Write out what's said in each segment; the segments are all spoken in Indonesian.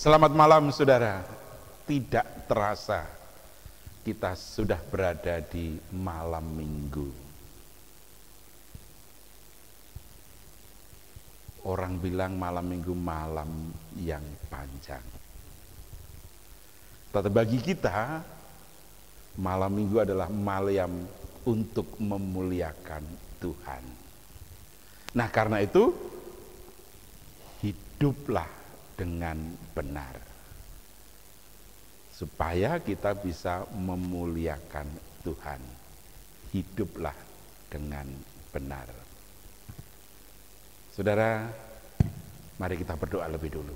Selamat malam saudara. Tidak terasa kita sudah berada di malam minggu. Orang bilang malam minggu malam yang panjang. Tetapi bagi kita malam minggu adalah malam untuk memuliakan Tuhan. Nah karena itu hiduplah dengan benar, supaya kita bisa memuliakan Tuhan. Hiduplah dengan benar. Saudara, mari kita berdoa lebih dulu.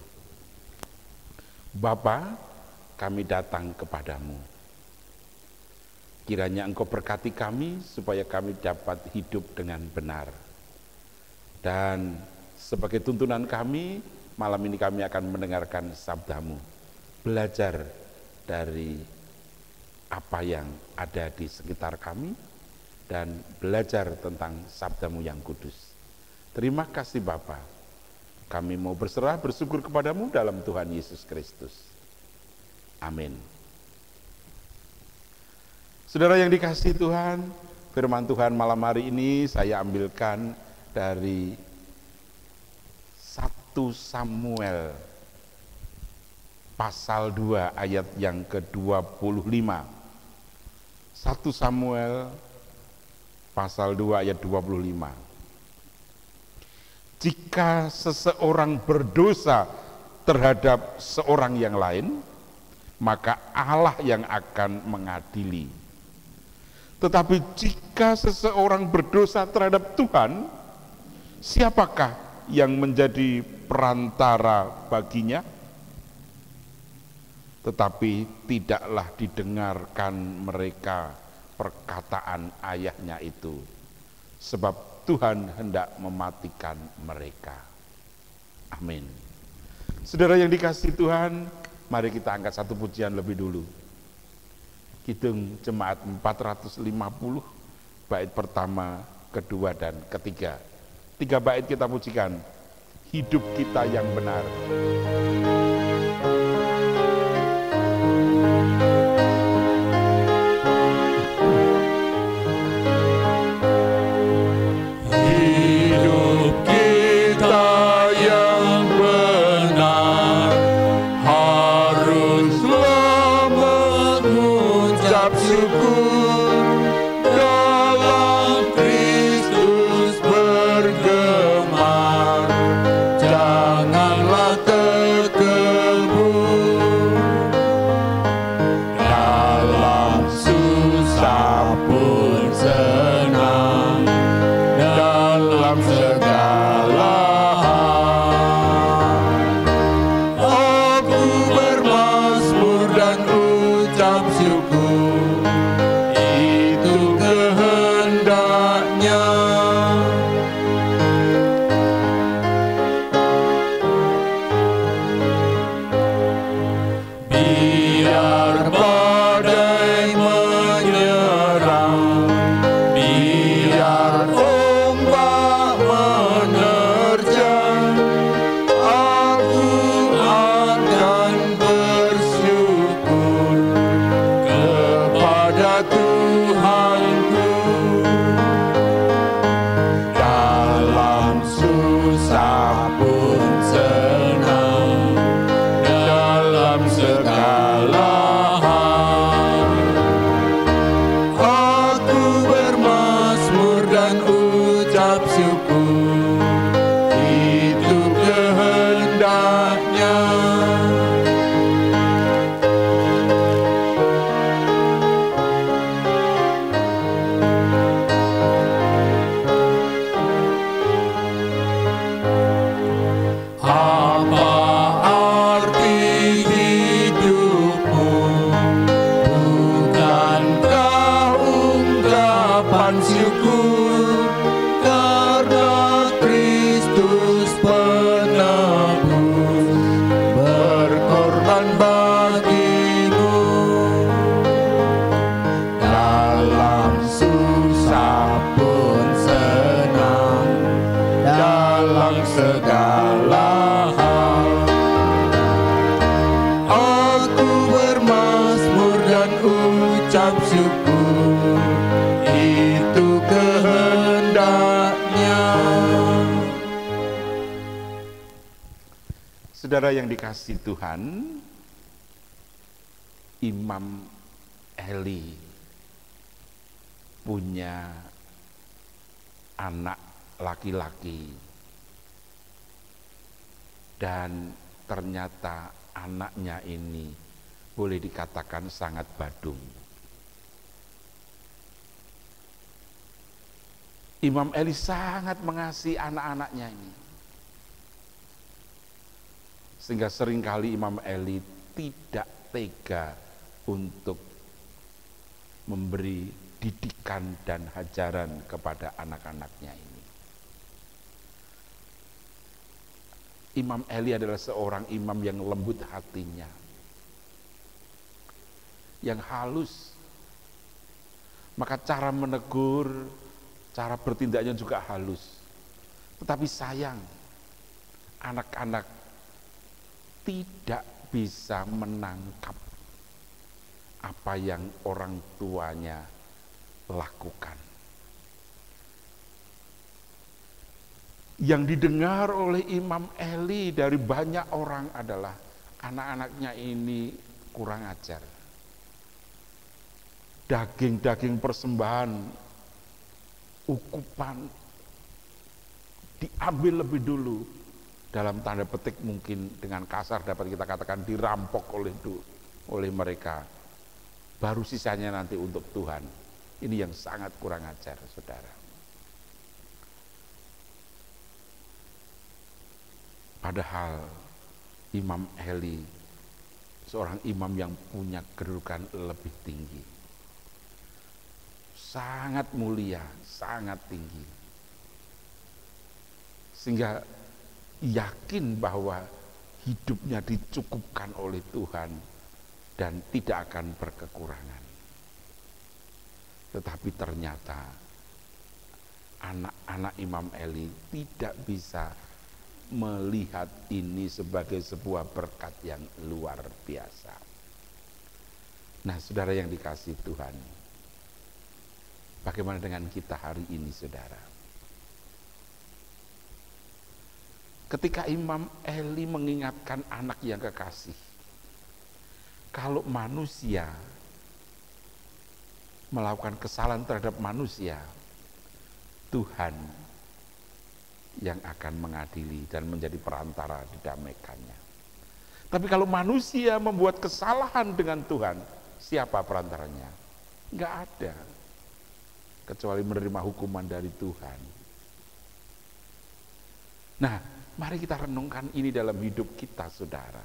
Bapa, kami datang kepadamu. Kiranya Engkau berkati kami supaya kami dapat hidup dengan benar. Dan sebagai tuntunan kami, malam ini kami akan mendengarkan sabdamu, belajar dari apa yang ada di sekitar kami, dan belajar tentang sabdamu yang kudus. Terima kasih Bapa, kami mau berserah bersyukur kepadamu dalam Tuhan Yesus Kristus. Amin. Saudara yang dikasihi Tuhan, firman Tuhan malam hari ini saya ambilkan dari 1 Samuel pasal 2 ayat yang ke-25. 1 Samuel pasal 2 ayat 25. Jika seseorang berdosa terhadap seorang yang lain, maka Allah yang akan mengadili. Tetapi jika seseorang berdosa terhadap Tuhan, siapakah yang menjadi perantara baginya? Tetapi tidaklah didengarkan mereka perkataan ayahnya itu, sebab Tuhan hendak mematikan mereka. Amin. Saudara yang dikasihi Tuhan, mari kita angkat satu pujian lebih dulu. Kidung Jemaat 450, bait pertama, kedua, dan ketiga. 3 bait kita pujikan, hidup kita yang benar. Hidup kita yang benar, haruslah mengucap syukur dalam Kristus bergemar. Janganlah terkenal Saudara yang dikasihi Tuhan, Imam Eli punya anak laki-laki dan ternyata anaknya ini boleh dikatakan sangat badung. Imam Eli sangat mengasihi anak-anaknya ini. Sehingga seringkali Imam Eli tidak tega untuk memberi didikan dan ajaran kepada anak-anaknya ini. Imam Eli adalah seorang imam yang lembut hatinya, yang halus. Maka cara menegur, cara bertindaknya juga halus. Tetapi sayang, anak-anak tidak bisa menangkap apa yang orang tuanya lakukan. Yang didengar oleh Imam Eli dari banyak orang adalah anak-anaknya ini kurang ajar. Daging-daging persembahan, ukupan diambil lebih dulu, dalam tanda petik mungkin dengan kasar dapat kita katakan dirampok oleh mereka. Baru sisanya nanti untuk Tuhan. Ini yang sangat kurang ajar, saudara. Padahal Imam Eli seorang imam yang punya kedudukan lebih tinggi, sangat mulia, sangat tinggi, sehingga yakin bahwa hidupnya dicukupkan oleh Tuhan dan tidak akan berkekurangan. Tetapi ternyata anak-anak Imam Eli tidak bisa melihat ini sebagai sebuah berkat yang luar biasa. Nah, saudara yang dikasihi Tuhan, bagaimana dengan kita hari ini, saudara? Ketika Imam Eli mengingatkan anak yang kekasih, kalau manusia melakukan kesalahan terhadap manusia, Tuhan yang akan mengadili dan menjadi perantara didamaikannya. Tapi kalau manusia membuat kesalahan dengan Tuhan, siapa perantaranya? Enggak ada, kecuali menerima hukuman dari Tuhan. Nah, mari kita renungkan ini dalam hidup kita, saudara.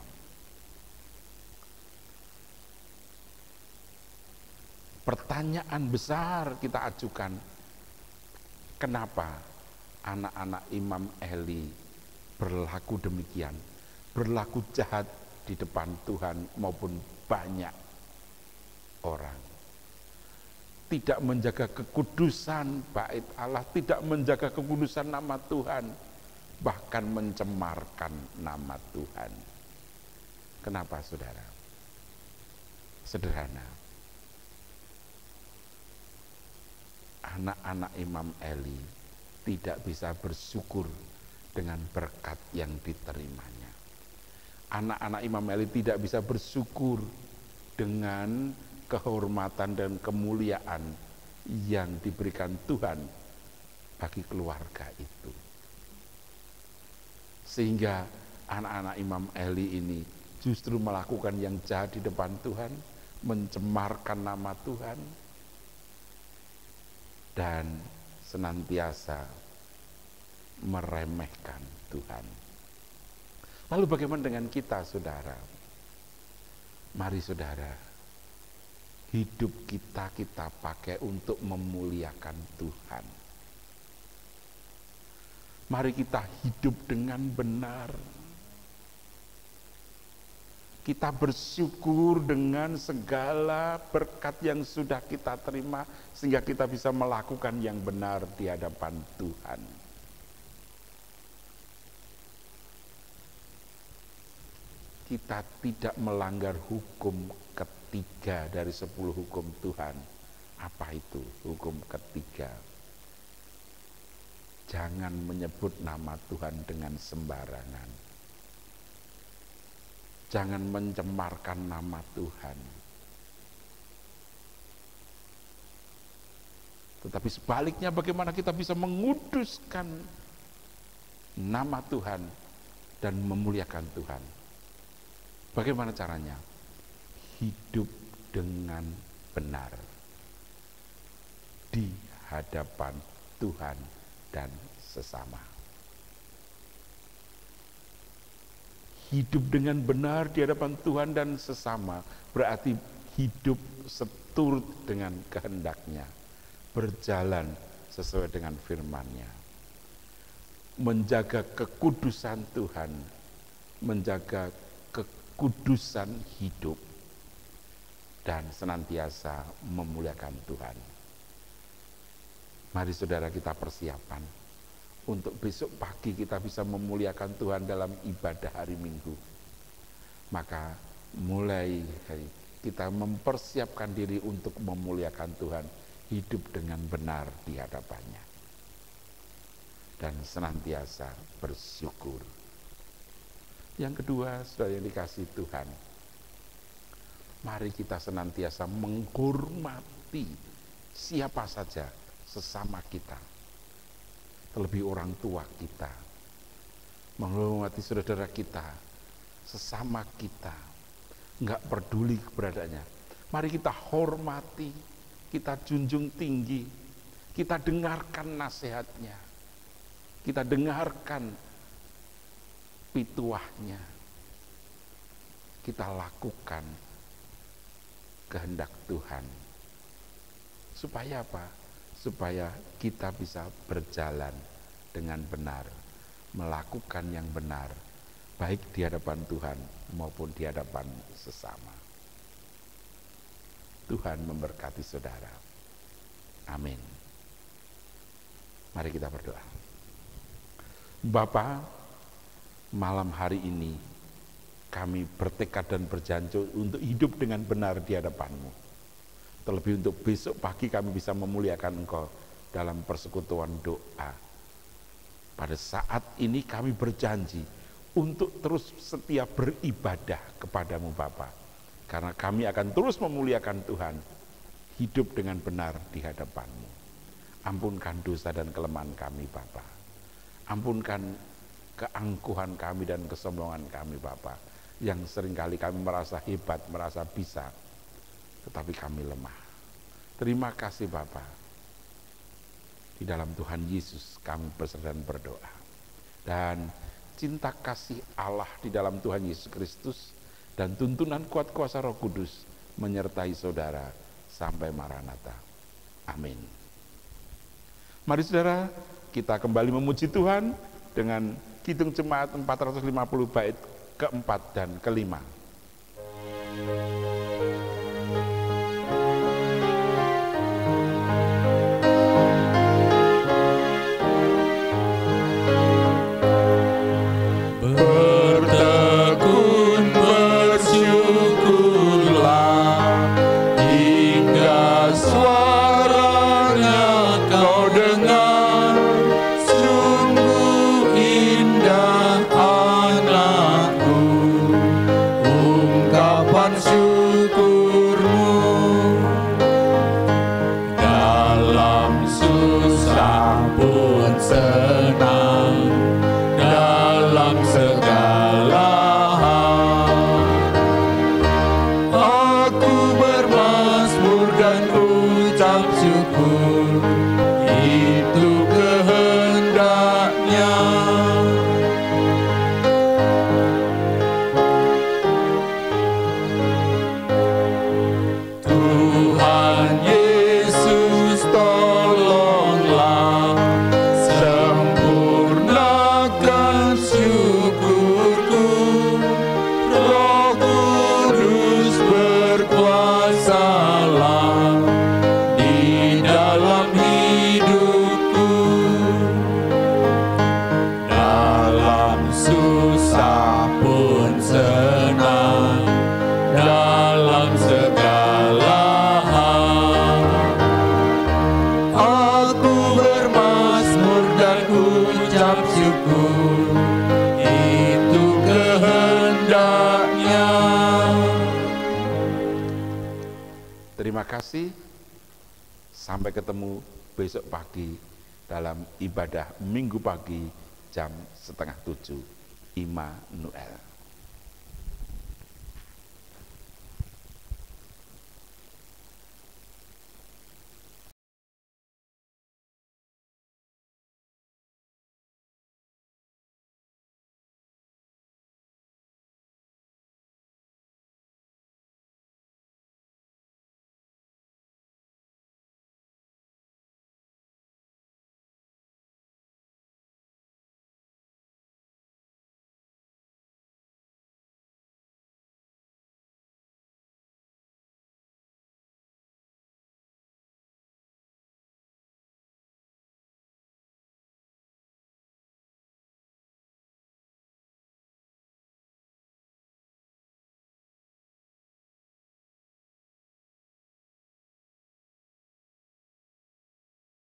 Pertanyaan besar kita ajukan, kenapa anak-anak Imam Eli berlaku demikian, berlaku jahat di depan Tuhan maupun banyak orang? Tidak menjaga kekudusan bait Allah, tidak menjaga kekudusan nama Tuhan, bahkan mencemarkan nama Tuhan. Kenapa, saudara? Sederhana. Anak-anak Imam Eli tidak bisa bersyukur dengan berkat yang diterimanya. Anak-anak Imam Eli tidak bisa bersyukur dengan kehormatan dan kemuliaan yang diberikan Tuhan bagi keluarga itu. Sehingga anak-anak Imam Eli ini justru melakukan yang jahat di depan Tuhan, mencemarkan nama Tuhan, dan senantiasa meremehkan Tuhan. Lalu bagaimana dengan kita, saudara? Mari, saudara, hidup kita pakai untuk memuliakan Tuhan. Mari kita hidup dengan benar. Kita bersyukur dengan segala berkat yang sudah kita terima, sehingga kita bisa melakukan yang benar di hadapan Tuhan. Kita tidak melanggar hukum ketiga dari 10 hukum Tuhan. Apa itu hukum ketiga? Jangan menyebut nama Tuhan dengan sembarangan. Jangan mencemarkan nama Tuhan. Tetapi sebaliknya bagaimana kita bisa menguduskan nama Tuhan dan memuliakan Tuhan. Bagaimana caranya? Hidup dengan benar di hadapan Tuhan dan sesama. Hidup dengan benar di hadapan Tuhan dan sesama berarti hidup seturut dengan kehendak-Nya, berjalan sesuai dengan firman-Nya, menjaga kekudusan Tuhan, menjaga kekudusan hidup, dan senantiasa memuliakan Tuhan. Mari saudara kita persiapan untuk besok pagi kita bisa memuliakan Tuhan dalam ibadah hari Minggu. Maka mulai kita mempersiapkan diri untuk memuliakan Tuhan, hidup dengan benar di hadapan-Nya, dan senantiasa bersyukur. Yang kedua, saudara yang dikasihi Tuhan, mari kita senantiasa menghormati siapa saja sesama kita, terlebih orang tua kita, menghormati saudara kita, sesama kita, enggak peduli keberadaannya. Mari kita hormati, kita junjung tinggi, kita dengarkan nasihatnya, kita dengarkan pituahnya, kita lakukan kehendak Tuhan. Supaya apa? Supaya kita bisa berjalan dengan benar, melakukan yang benar, baik di hadapan Tuhan maupun di hadapan sesama. Tuhan memberkati saudara. Amin. Mari kita berdoa. Bapa, malam hari ini kami bertekad dan berjanji untuk hidup dengan benar di hadapan-Mu. Terlebih untuk besok pagi kami bisa memuliakan Engkau dalam persekutuan doa. Pada saat ini kami berjanji untuk terus setia beribadah kepadamu Bapa. Karena kami akan terus memuliakan Tuhan, hidup dengan benar di hadapan-Mu. Ampunkan dosa dan kelemahan kami Bapa. Ampunkan keangkuhan kami dan kesombongan kami Bapa, yang seringkali kami merasa hebat, merasa bisa, tetapi kami lemah. Terima kasih Bapa. Di dalam Tuhan Yesus kami berserah dan berdoa. Dan cinta kasih Allah di dalam Tuhan Yesus Kristus dan tuntunan kuat kuasa Roh Kudus menyertai saudara sampai Maranatha. Amin. Mari saudara, kita kembali memuji Tuhan dengan Kidung Jemaat 450 bait keempat dan kelima. Bertekun bersyukurlah hingga suaranya kau dengar. Sungguh indah anakku, ungkapan syukurmu. Dalam susah pun senang, dalam segala hal aku bermazmur dan ucap syukur, itu kehendak-Nya. Tuhan Yesus tolonglah, sempurnakan syukurku. Roh Kudus berkuasalah di dalam hidupku. Dalam susah pun senang, dalam segala hal aku bermazmur dan ucap syukur, itu kehendak-Nya. kasih. Sampai ketemu besok pagi dalam ibadah Minggu pagi jam 6:30. Immanuel.